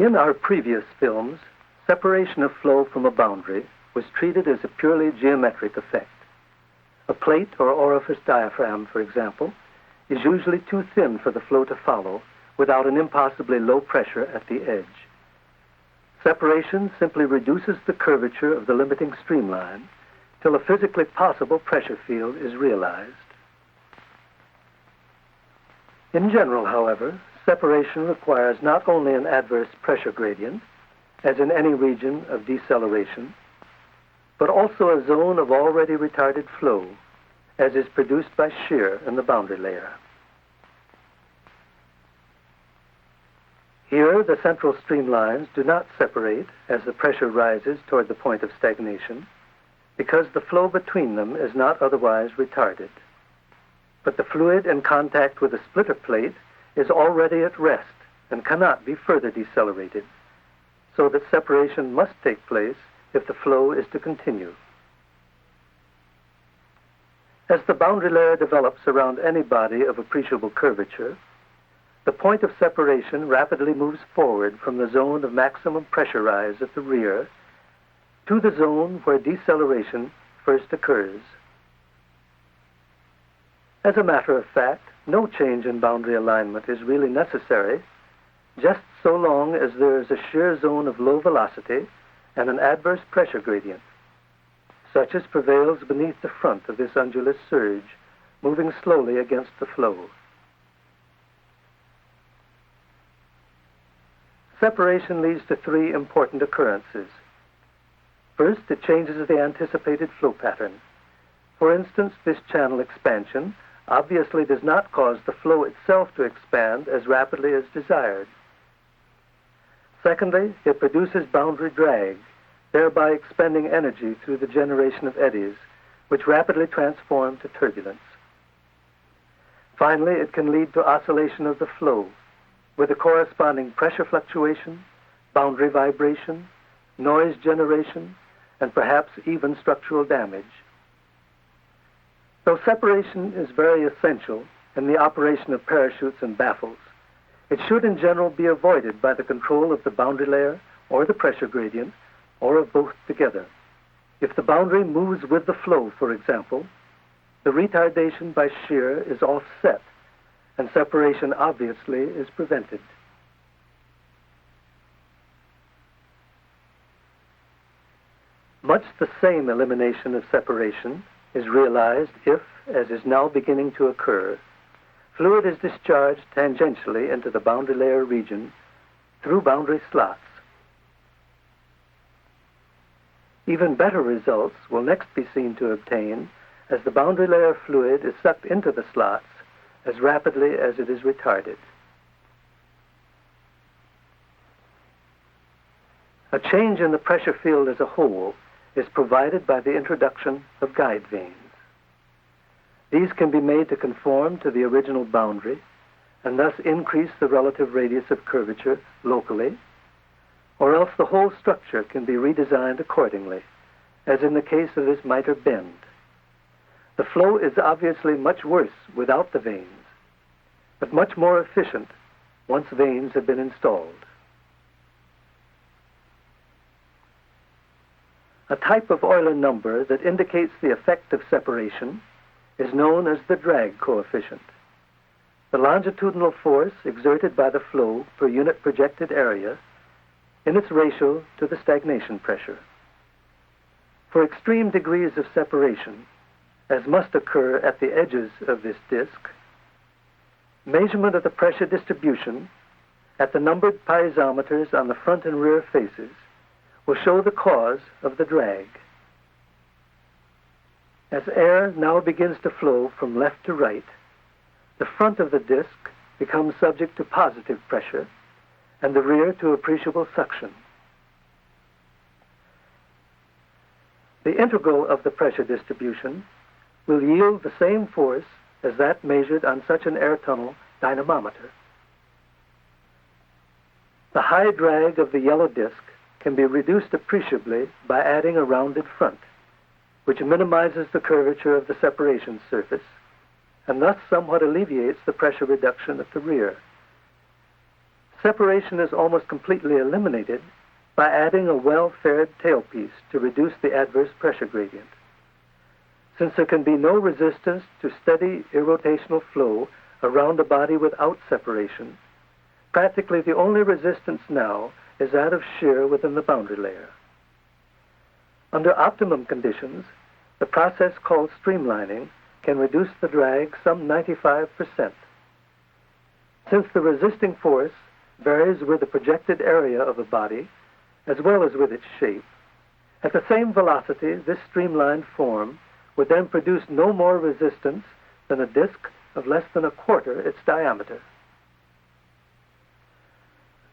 In our previous films, separation of flow from a boundary was treated as a purely geometric effect. A plate or orifice diaphragm, for example, is usually too thin for the flow to follow without an impossibly low pressure at the edge. Separation simply reduces the curvature of the limiting streamline till a physically possible pressure field is realized. In general, however, separation requires not only an adverse pressure gradient, as in any region of deceleration, but also a zone of already retarded flow, as is produced by shear in the boundary layer. Here, the central streamlines do not separate as the pressure rises toward the point of stagnation, because the flow between them is not otherwise retarded. But the fluid in contact with the splitter plate is already at rest and cannot be further decelerated, so that separation must take place if the flow is to continue. As the boundary layer develops around any body of appreciable curvature, the point of separation rapidly moves forward from the zone of maximum pressure rise at the rear to the zone where deceleration first occurs. As a matter of fact, no change in boundary alignment is really necessary, just so long as there is a shear zone of low velocity and an adverse pressure gradient, such as prevails beneath the front of this undulous surge, moving slowly against the flow. Separation leads to three important occurrences. First, it changes the anticipated flow pattern. For instance, this channel expansion obviously does not cause the flow itself to expand as rapidly as desired. Secondly, it produces boundary drag, thereby expending energy through the generation of eddies, which rapidly transform to turbulence. Finally, it can lead to oscillation of the flow, with a corresponding pressure fluctuation, boundary vibration, noise generation, and perhaps even structural damage. Though separation is very essential in the operation of parachutes and baffles, it should in general be avoided by the control of the boundary layer or the pressure gradient, or of both together. If the boundary moves with the flow, for example, the retardation by shear is offset, and separation obviously is prevented. Much the same elimination of separation is realized if, as is now beginning to occur, fluid is discharged tangentially into the boundary layer region through boundary slots. Even better results will next be seen to obtain as the boundary layer fluid is sucked into the slots as rapidly as it is retarded. A change in the pressure field as a whole is provided by the introduction of guide vanes. These can be made to conform to the original boundary and thus increase the relative radius of curvature locally, or else the whole structure can be redesigned accordingly, as in the case of this miter bend. The flow is obviously much worse without the vanes, but much more efficient once vanes have been installed. A type of Euler number that indicates the effect of separation is known as the drag coefficient. The longitudinal force exerted by the flow per unit projected area in its ratio to the stagnation pressure. For extreme degrees of separation, as must occur at the edges of this disk, measurement of the pressure distribution at the numbered piezometers on the front and rear faces will show the cause of the drag. As air now begins to flow from left to right, the front of the disk becomes subject to positive pressure and the rear to appreciable suction. The integral of the pressure distribution will yield the same force as that measured on such an air tunnel dynamometer. The high drag of the yellow disk can be reduced appreciably by adding a rounded front, which minimizes the curvature of the separation surface and thus somewhat alleviates the pressure reduction at the rear. separation is almost completely eliminated by adding a well-faired tailpiece to reduce the adverse pressure gradient. Since there can be no resistance to steady irrotational flow around a body without separation, practically the only resistance now is that of shear within the boundary layer. Under optimum conditions, the process called streamlining can reduce the drag some 95%. Since the resisting force varies with the projected area of a body, as well as with its shape, at the same velocity, this streamlined form would then produce no more resistance than a disk of less than a quarter its diameter.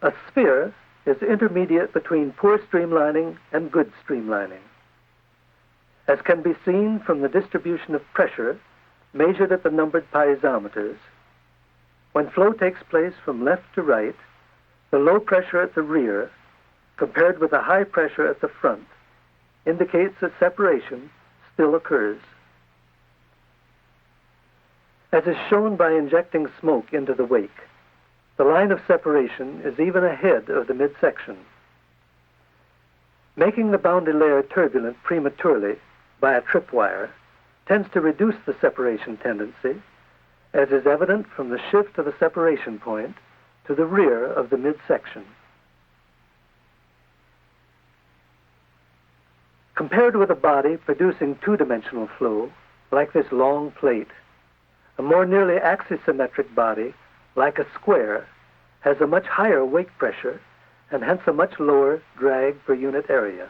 A sphere is intermediate between poor streamlining and good streamlining. As can be seen from the distribution of pressure measured at the numbered piezometers, when flow takes place from left to right, the low pressure at the rear, compared with the high pressure at the front, indicates that separation still occurs. As is shown by injecting smoke into the wake, the line of separation is even ahead of the midsection. Making the boundary layer turbulent prematurely by a tripwire tends to reduce the separation tendency, as is evident from the shift of the separation point to the rear of the midsection. Compared with a body producing two-dimensional flow, like this long plate, a more nearly axisymmetric body, like a square, has a much higher wake pressure and hence a much lower drag per unit area.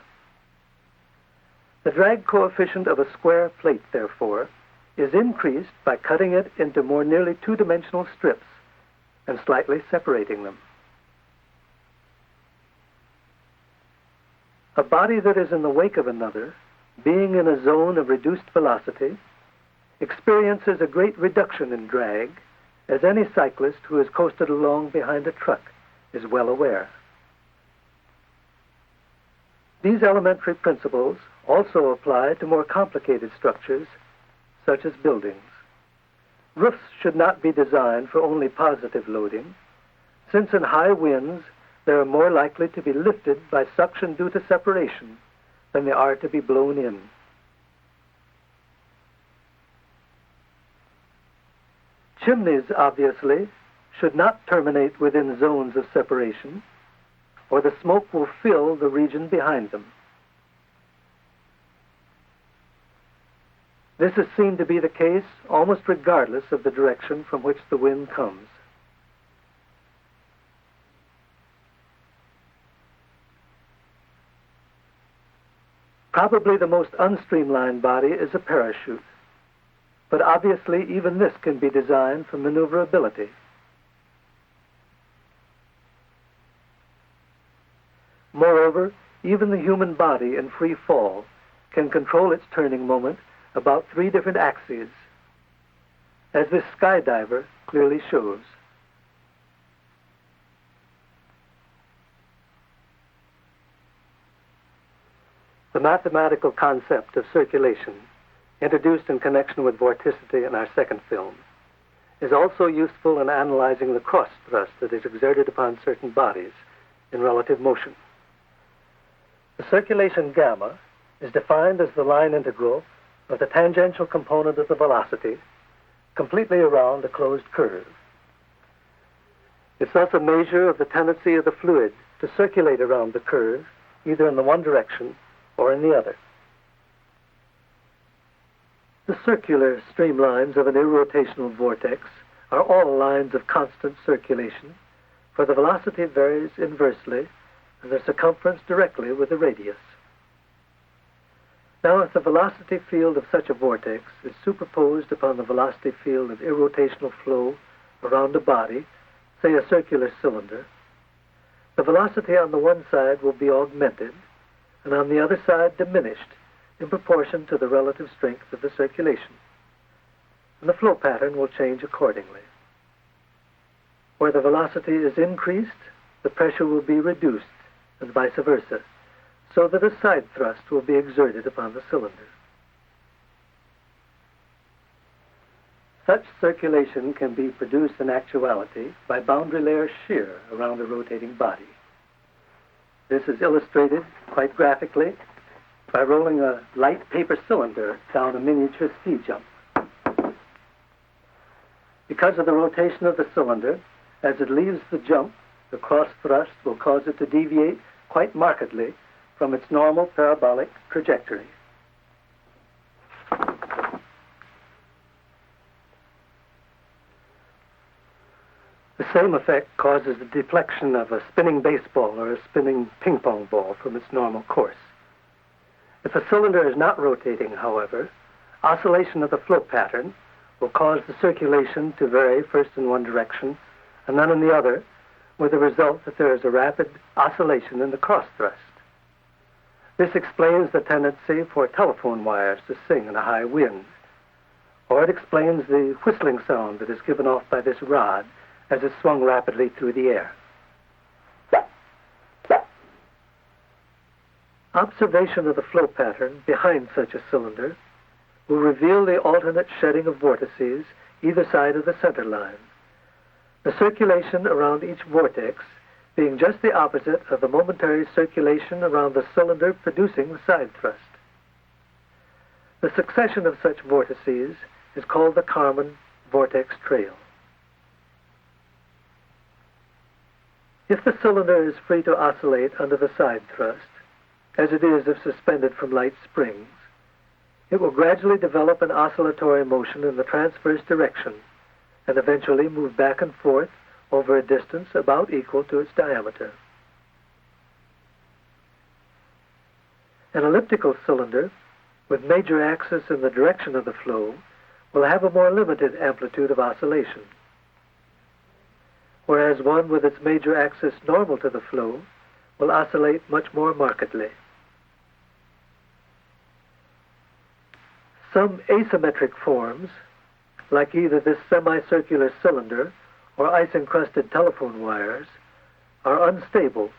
The drag coefficient of a square plate, therefore, is increased by cutting it into more nearly two-dimensional strips and slightly separating them. A body that is in the wake of another, being in a zone of reduced velocity, experiences a great reduction in drag, as any cyclist who has coasted along behind a truck is well aware. These elementary principles also apply to more complicated structures, such as buildings. Roofs should not be designed for only positive loading, since in high winds they are more likely to be lifted by suction due to separation than they are to be blown in. Chimneys, obviously, should not terminate within zones of separation, or the smoke will fill the region behind them. This is seen to be the case almost regardless of the direction from which the wind comes. Probably the most unstreamlined body is a parachute, but obviously even this can be designed for maneuverability. Moreover, even the human body in free fall can control its turning moment about 3 different axes, as this skydiver clearly shows. The mathematical concept of circulation, introduced in connection with vorticity in our second film, is also useful in analyzing the cross thrust that is exerted upon certain bodies in relative motion. The circulation gamma is defined as the line integral of the tangential component of the velocity completely around a closed curve. It's thus a measure of the tendency of the fluid to circulate around the curve, either in the one direction or in the other. The circular streamlines of an irrotational vortex are all lines of constant circulation, for the velocity varies inversely and the circumference directly with the radius. Now, if the velocity field of such a vortex is superposed upon the velocity field of irrotational flow around a body, say a circular cylinder, the velocity on the one side will be augmented and on the other side diminished in proportion to the relative strength of the circulation, and the flow pattern will change accordingly. Where the velocity is increased, the pressure will be reduced, and vice versa, so that a side thrust will be exerted upon the cylinder. Such circulation can be produced in actuality by boundary layer shear around a rotating body. This is illustrated quite graphically by rolling a light paper cylinder down a miniature ski jump. Because of the rotation of the cylinder, as it leaves the jump, the cross thrust will cause it to deviate quite markedly from its normal parabolic trajectory. The same effect causes the deflection of a spinning baseball or a spinning ping pong ball from its normal course. If the cylinder is not rotating, however, oscillation of the flow pattern will cause the circulation to vary first in one direction and then in the other, with the result that there is a rapid oscillation in the cross thrust. This explains the tendency for telephone wires to sing in a high wind, or it explains the whistling sound that is given off by this rod as it's swung rapidly through the air. Observation of the flow pattern behind such a cylinder will reveal the alternate shedding of vortices either side of the center line, the circulation around each vortex being just the opposite of the momentary circulation around the cylinder producing the side thrust. The succession of such vortices is called the Kármán vortex trail. If the cylinder is free to oscillate under the side thrust, as it is if suspended from light springs, it will gradually develop an oscillatory motion in the transverse direction and eventually move back and forth over a distance about equal to its diameter. An elliptical cylinder with major axis in the direction of the flow will have a more limited amplitude of oscillation, whereas one with its major axis normal to the flow will oscillate much more markedly. Some asymmetric forms, like either this semicircular cylinder or ice-encrusted telephone wires, are unstable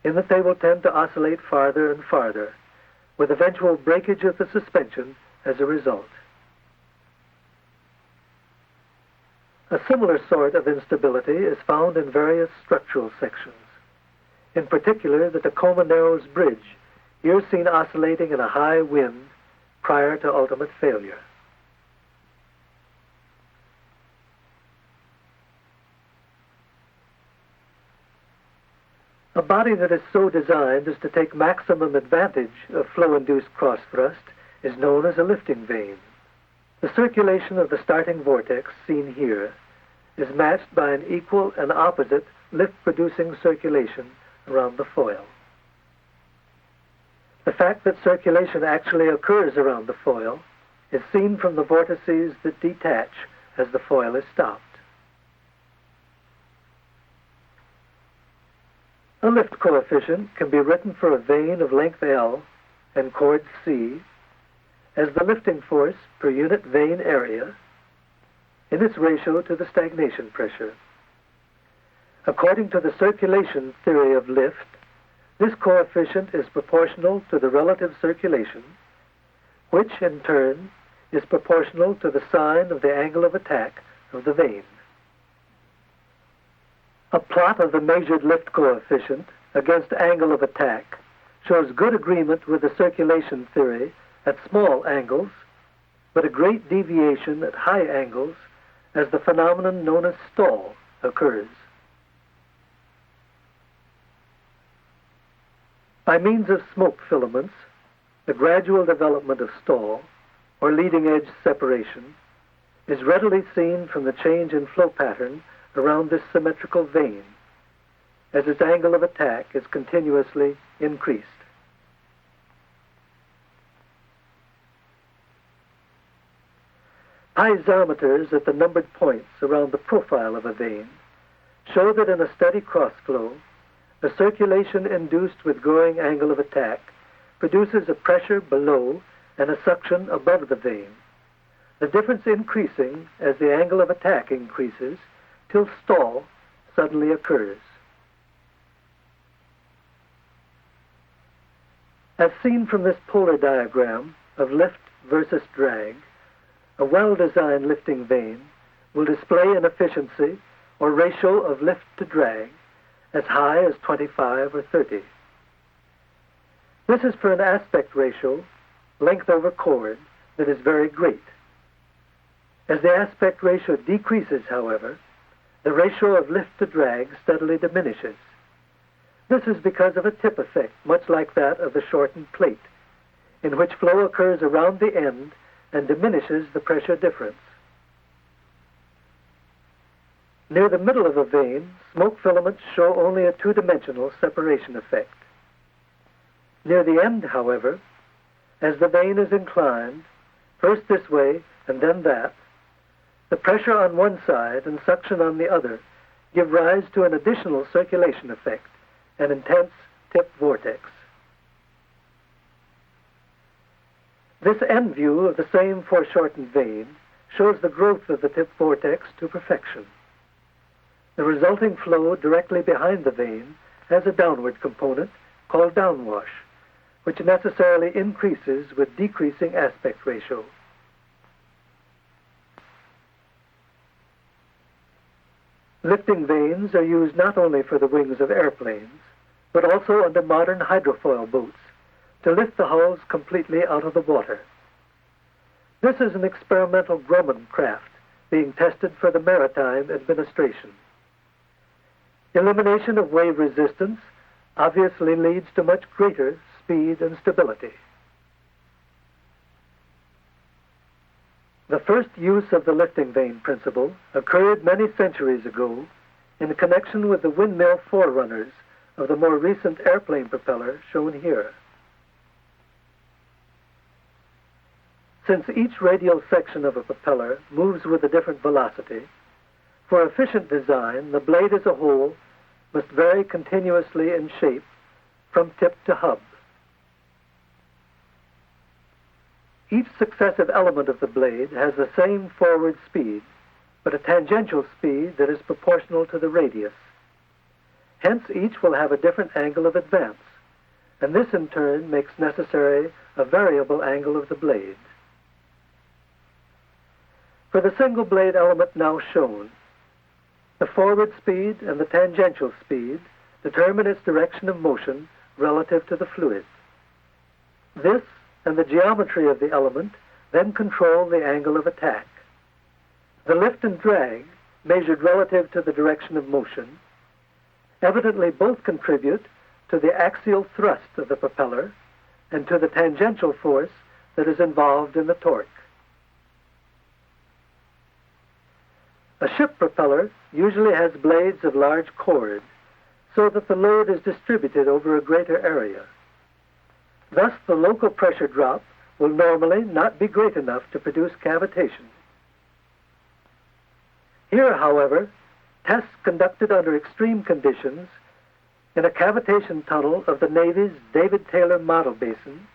in that they will tend to oscillate farther and farther, with eventual breakage of the suspension as a result. A similar sort of instability is found in various structural sections, in particular the Tacoma Narrows Bridge, here seen oscillating in a high wind prior to ultimate failure. A body that is so designed as to take maximum advantage of flow-induced cross-thrust is known as a lifting vane. The circulation of the starting vortex, seen here, is matched by an equal and opposite lift-producing circulation around the foil. The fact that circulation actually occurs around the foil is seen from the vortices that detach as the foil is stopped. A lift coefficient can be written for a vane of length L and chord C as the lifting force per unit vane area in its ratio to the stagnation pressure. According to the circulation theory of lift, this coefficient is proportional to the relative circulation, which in turn is proportional to the sine of the angle of attack of the vane. A plot of the measured lift coefficient against angle of attack shows good agreement with the circulation theory at small angles, but a great deviation at high angles as the phenomenon known as stall occurs. By means of smoke filaments, the gradual development of stall, or leading-edge separation, is readily seen from the change in flow pattern around this symmetrical vane, as its angle of attack is continuously increased. Piezometers at the numbered points around the profile of a vane show that in a steady cross-flow, the circulation induced with growing angle of attack produces a pressure below and a suction above the vane, the difference increasing as the angle of attack increases till stall suddenly occurs. As seen from this polar diagram of lift versus drag, a well-designed lifting vane will display an efficiency or ratio of lift to drag as high as 25 or 30. This is for an aspect ratio, length over chord, that is very great. As the aspect ratio decreases, however, the ratio of lift to drag steadily diminishes. This is because of a tip effect, much like that of the shortened plate, in which flow occurs around the end and diminishes the pressure difference. Near the middle of a vane, smoke filaments show only a two-dimensional separation effect. Near the end, however, as the vane is inclined, first this way and then that, the pressure on one side and suction on the other give rise to an additional circulation effect, an intense tip vortex. This end view of the same foreshortened vane shows the growth of the tip vortex to perfection. The resulting flow directly behind the vane has a downward component called downwash, which necessarily increases with decreasing aspect ratio. Lifting vanes are used not only for the wings of airplanes, but also under modern hydrofoil boats to lift the hulls completely out of the water. This is an experimental Grumman craft being tested for the Maritime Administration. Elimination of wave resistance obviously leads to much greater speed and stability. The first use of the lifting vane principle occurred many centuries ago in connection with the windmill forerunners of the more recent airplane propeller shown here. Since each radial section of a propeller moves with a different velocity, for efficient design, the blade as a whole must vary continuously in shape from tip to hub. Each successive element of the blade has the same forward speed, but a tangential speed that is proportional to the radius. Hence, each will have a different angle of advance, and this in turn makes necessary a variable angle of the blade. For the single blade element now shown, the forward speed and the tangential speed determine its direction of motion relative to the fluid. This and the geometry of the element then control the angle of attack. The lift and drag, measured relative to the direction of motion, evidently both contribute to the axial thrust of the propeller and to the tangential force that is involved in the torque. A ship propeller usually has blades of large chord, so that the load is distributed over a greater area. Thus, the local pressure drop will normally not be great enough to produce cavitation. Here, however, tests conducted under extreme conditions in a cavitation tunnel of the Navy's David Taylor Model Basin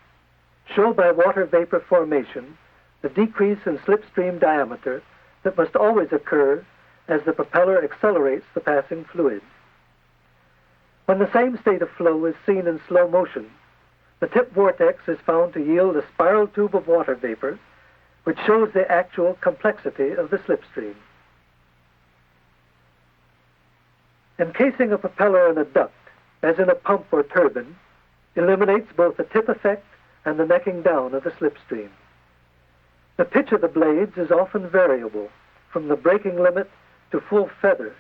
show by water vapor formation the decrease in slipstream diameter that must always occur as the propeller accelerates the passing fluid. When the same state of flow is seen in slow motion, the tip vortex is found to yield a spiral tube of water vapor, which shows the actual complexity of the slipstream. Encasing a propeller in a duct, as in a pump or turbine, eliminates both the tip effect and the necking down of the slipstream. The pitch of the blades is often variable, from the braking limit to full feather,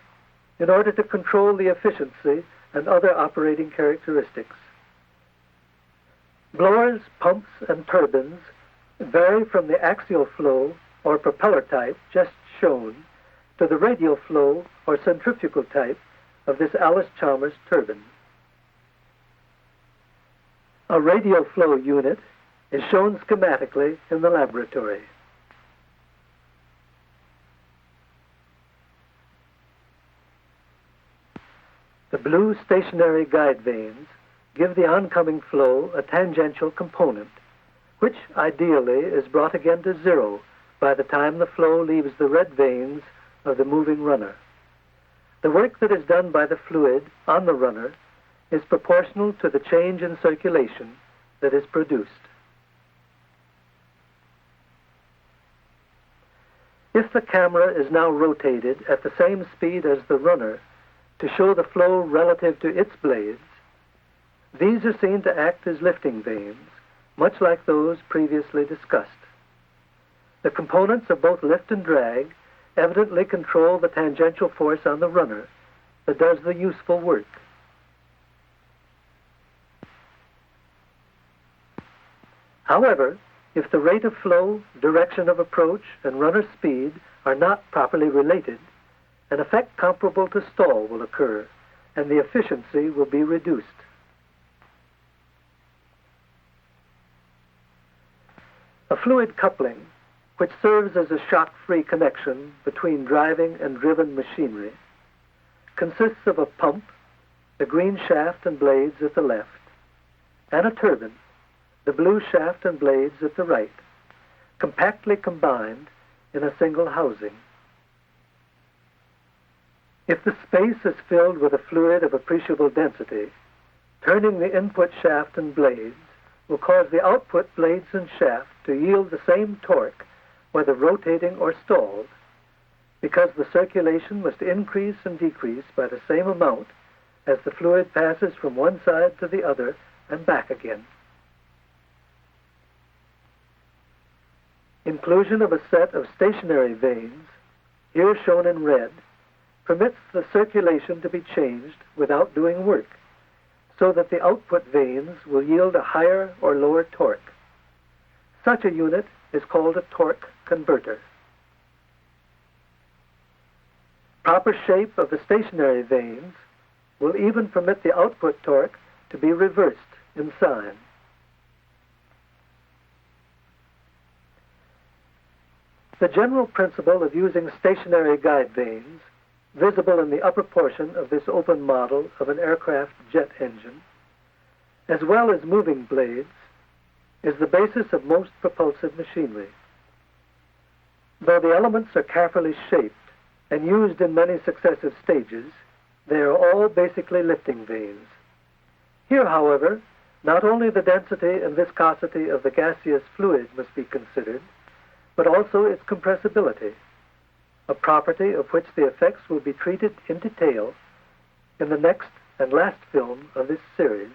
in order to control the efficiency and other operating characteristics. Blowers, pumps, and turbines vary from the axial flow or propeller type just shown to the radial flow or centrifugal type of this Allis-Chalmers turbine. A radial flow unit is shown schematically in the laboratory. The blue stationary guide vanes give the oncoming flow a tangential component, which ideally is brought again to zero by the time the flow leaves the red vanes of the moving runner. The work that is done by the fluid on the runner is proportional to the change in circulation that is produced. If the camera is now rotated at the same speed as the runner to show the flow relative to its blades, these are seen to act as lifting vanes, much like those previously discussed. The components of both lift and drag evidently control the tangential force on the runner that does the useful work. However, if the rate of flow, direction of approach, and runner speed are not properly related, an effect comparable to stall will occur, and the efficiency will be reduced. A fluid coupling, which serves as a shock-free connection between driving and driven machinery, consists of a pump, the green shaft and blades at the left, and a turbine, the blue shaft and blades at the right, compactly combined in a single housing. If the space is filled with a fluid of appreciable density, turning the input shaft and blades will cause the output blades and shaft to yield the same torque, whether rotating or stalled, because the circulation must increase and decrease by the same amount as the fluid passes from one side to the other and back again. Inclusion of a set of stationary vanes, here shown in red, permits the circulation to be changed without doing work, so that the output vanes will yield a higher or lower torque. Such a unit is called a torque converter. Proper shape of the stationary vanes will even permit the output torque to be reversed in sign. The general principle of using stationary guide vanes, visible in the upper portion of this open model of an aircraft jet engine, as well as moving blades, is the basis of most propulsive machinery. Though the elements are carefully shaped and used in many successive stages, they are all basically lifting vanes. Here, however, not only the density and viscosity of the gaseous fluid must be considered, but also its compressibility, a property of which the effects will be treated in detail in the next and last film of this series.